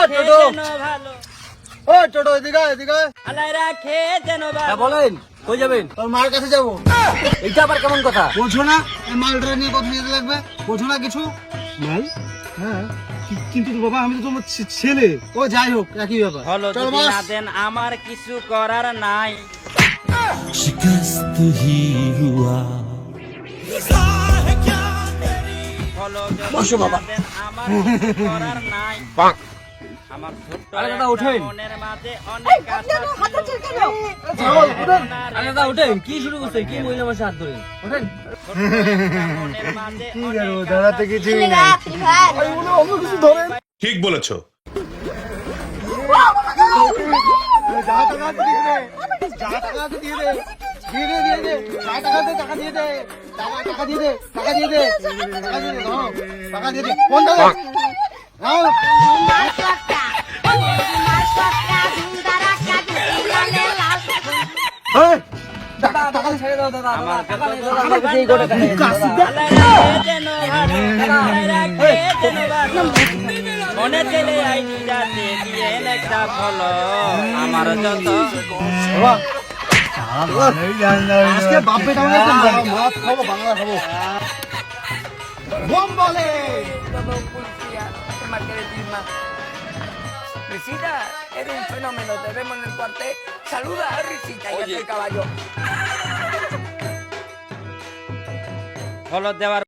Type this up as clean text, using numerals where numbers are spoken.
রাখে টোটো। যেন ভালো, ও টোটো এদিকে এদিকে। আল্লাহ রাখে যেন ভালো। বলেন কই যাবেন? তোর মার কাছে যাবো। এইটা আবার কেমন কথা? বোঝো না এই মালটা নিয়ে কোথায় যেতে লাগবে? বোঝো না কিছু? মাল? হ্যাঁ কিন্তু তো বাবা আমি তো তোমার ছেলে। ও যাই হোক একই ব্যাপার। হলো চল যদি বস। না দেন আমার কিছু করার নাই। शिकस्त ही हुआ হলো যদি বসো বাবা। না দেন আমার কিছু করার নাই। আমার ছোট্ট আরে দাদা, একটা ওঠেন। মনের মাঝে অনেক আশা ছিল। আরে দাদা ওঠেন, কি শুরু করছেন? কি মহিলা মানুষের হাত ধরে ওঠেন। ছোট্ট একটা মনের মাঝে কি অনেক করবো দাদা তো কিছুই নাই। ঠিক বলেছো। যা টাকা আছে দিয়ে দে, যা টাকা আছে দিয়ে দে, দিয়ে দে দিয়ে দে, যা টাকা আছে টাকা দিয়ে দে, টাকা দিয়ে দে, টাকা দিয়ে দে, টাকা দিয়ে দে, নাও, টাকা দিয়ে দে, ফোন দাও, নাও। এই, দাদা টাকা ছেড়ে দাও দাদা। আমার টাকা নেই যত দাদা, আমার কাছে এই গোটা টাকা নেই। আল্লাহ রাখে যেন ভালো, আল্লাহ রাখে যেন ভালো। মনে চলে আইনি যাতে দিয়ে একটা ফলো আমার যত বাবা, আজকে বাপ বেটা মানে একদম মাছ খাবো, বাংলা খাবো। বোম বলে। Risita, eres un fenómeno, te vemos en el cuartel. Saluda a Risita y a el caballo. Follow দেওয়ার